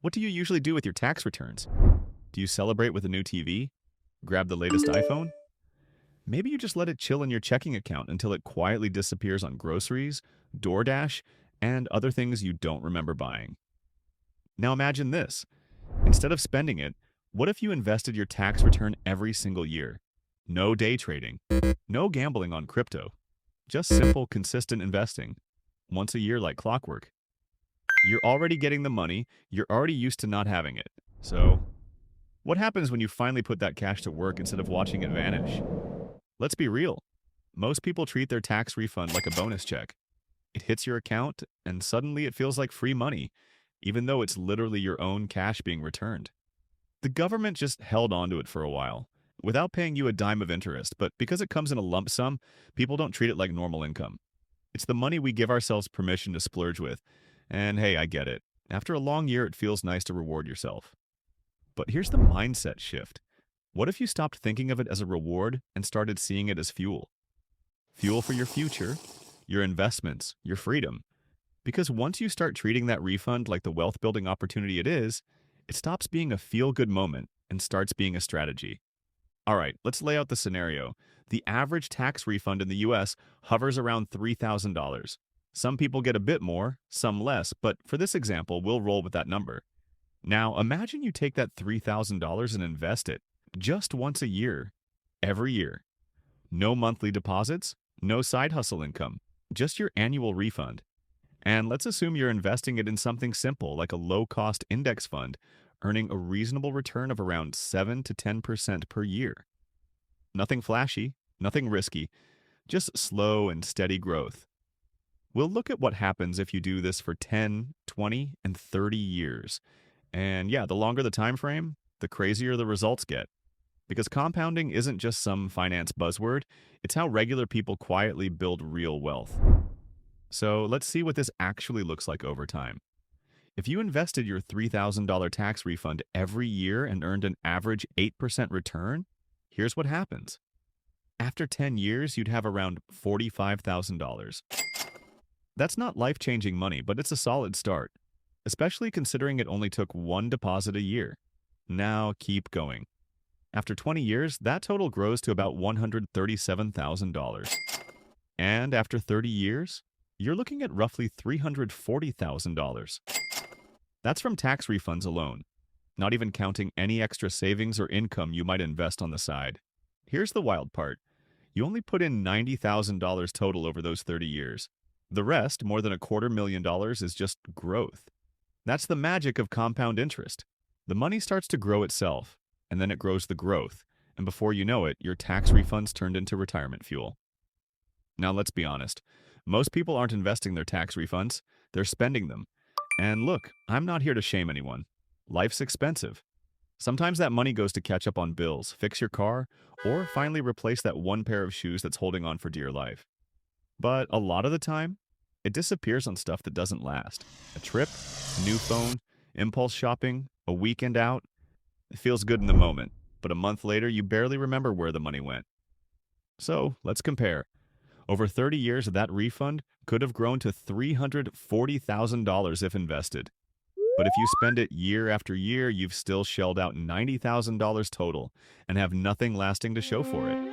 What do you usually do with your tax returns? Do you celebrate with a new TV? Grab the latest iPhone? Maybe you just let it chill in your checking account until it quietly disappears on groceries, DoorDash, and other things you don't remember buying. Now imagine this. Instead of spending it, what if you invested your tax return every single year? No day trading, no gambling on crypto, just simple, consistent investing, once a year like clockwork. You're already getting the money, you're already used to not having it. So, what happens when you finally put that cash to work instead of watching it vanish? Let's be real. Most people treat their tax refund like a bonus check. It hits your account, and suddenly it feels like free money, even though it's literally your own cash being returned. The government just held onto it for a while, without paying you a dime of interest, but because it comes in a lump sum, people don't treat it like normal income. It's the money we give ourselves permission to splurge with. And hey, I get it. After a long year, it feels nice to reward yourself. But here's the mindset shift. What if you stopped thinking of it as a reward and started seeing it as fuel? Fuel for your future, your investments, your freedom. Because once you start treating that refund like the wealth building opportunity it is, it stops being a feel good moment and starts being a strategy. All right, let's lay out the scenario. The average tax refund in the US hovers around $3,000. Some people get a bit more, some less, but for this example, we'll roll with that number. Now, imagine you take that $3,000 and invest it just once a year, every year. No monthly deposits, no side hustle income, just your annual refund. And let's assume you're investing it in something simple like a low-cost index fund, earning a reasonable return of around 7 to 10% per year. Nothing flashy, nothing risky, just slow and steady growth. We'll look at what happens if you do this for 10, 20, and 30 years. And yeah, the longer the time frame, the crazier the results get. Because compounding isn't just some finance buzzword, it's how regular people quietly build real wealth. So let's see what this actually looks like over time. If you invested your $3,000 tax refund every year and earned an average 8% return, here's what happens. After 10 years, you'd have around $45,000. That's not life-changing money, but it's a solid start, especially considering it only took one deposit a year. Now keep going. After 20 years, that total grows to about $137,000. And after 30 years, you're looking at roughly $340,000. That's from tax refunds alone, not even counting any extra savings or income you might invest on the side. Here's the wild part. You only put in $90,000 total over those 30 years. The rest, more than $250,000, is just growth. That's the magic of compound interest. The money starts to grow itself, and then it grows the growth, and before you know it, your tax refunds turned into retirement fuel. Now let's be honest. Most people aren't investing their tax refunds, they're spending them. And look, I'm not here to shame anyone. Life's expensive. Sometimes that money goes to catch up on bills, fix your car, or finally replace that one pair of shoes that's holding on for dear life. But a lot of the time, it disappears on stuff that doesn't last. A trip, a new phone, impulse shopping, a weekend out. It feels good in the moment, but a month later, you barely remember where the money went. So, let's compare. Over 30 years, that refund could have grown to $340,000 if invested. But if you spend it year after year, you've still shelled out $90,000 total and have nothing lasting to show for it.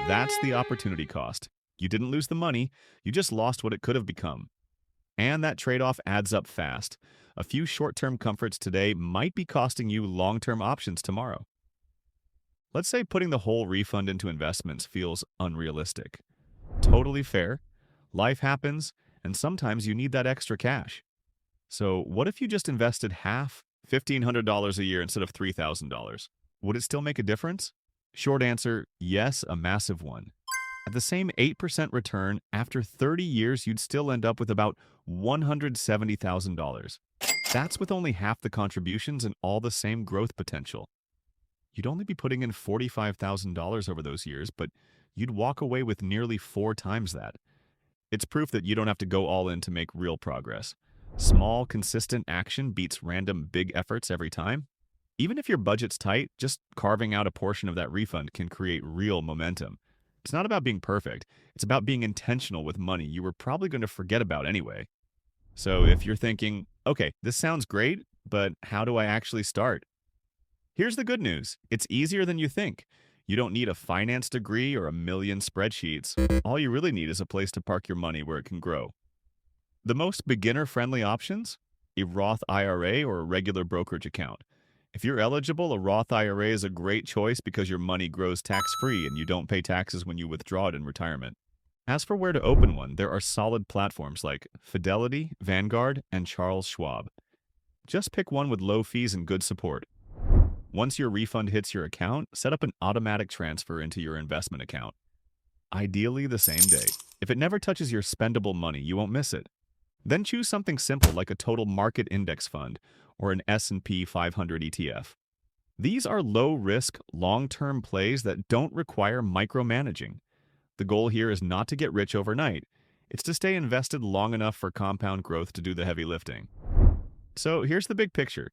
That's the opportunity cost. You didn't lose the money, you just lost what it could have become. And that trade-off adds up fast. A few short-term comforts today might be costing you long-term options tomorrow. Let's say putting the whole refund into investments feels unrealistic. Totally fair. Life happens, and sometimes you need that extra cash. So what if you just invested half, $1,500 a year instead of $3,000? Would it still make a difference? Short answer, yes, a massive one. At the same 8% return, after 30 years, you'd still end up with about $170,000. That's with only half the contributions and all the same growth potential. You'd only be putting in $45,000 over those years, but you'd walk away with nearly 4 times that. It's proof that you don't have to go all in to make real progress. Small, consistent action beats random big efforts every time. Even if your budget's tight, just carving out a portion of that refund can create real momentum. It's not about being perfect. It's about being intentional with money you were probably going to forget about anyway. So if you're thinking, okay, this sounds great, But how do I actually start? Here's the good news. It's easier than you think. You don't need a finance degree or a million spreadsheets. All you really need is a place to park your money where it can grow. The most beginner-friendly options? A Roth IRA or a regular brokerage account. If you're eligible, a Roth IRA is a great choice because your money grows tax-free and you don't pay taxes when you withdraw it in retirement. As for where to open one, there are solid platforms like Fidelity, Vanguard, and Charles Schwab. Just pick one with low fees and good support. Once your refund hits your account, set up an automatic transfer into your investment account. Ideally the same day. If it never touches your spendable money, you won't miss it. Then choose something simple like a total market index fund or an S&P 500 ETF. These are low-risk, long-term plays that don't require micromanaging. The goal here is not to get rich overnight. It's to stay invested long enough for compound growth to do the heavy lifting. So here's the big picture.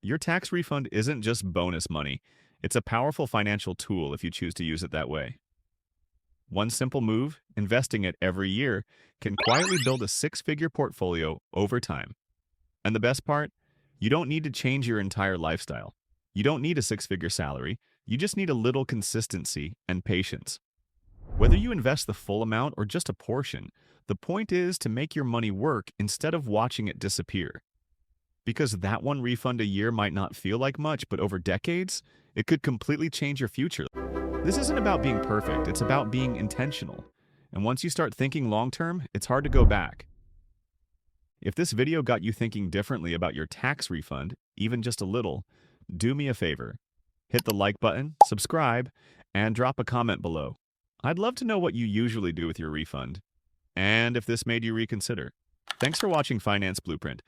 Your tax refund isn't just bonus money. It's a powerful financial tool if you choose to use it that way. One simple move, investing it every year, can quietly build a six-figure portfolio over time. And the best part? You don't need to change your entire lifestyle. You don't need a six-figure salary. You just need a little consistency and patience. Whether you invest the full amount or just a portion, the point is to make your money work instead of watching it disappear. Because that one refund a year might not feel like much, but over decades, it could completely change your future. This isn't about being perfect, it's about being intentional. And once you start thinking long-term, it's hard to go back. If this video got you thinking differently about your tax refund, even just a little, do me a favor. Hit the like button, subscribe, and drop a comment below. I'd love to know what you usually do with your refund, and if this made you reconsider. Thanks for watching Finance Blueprint.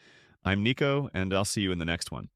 I'm Nico, and I'll see you in the next one.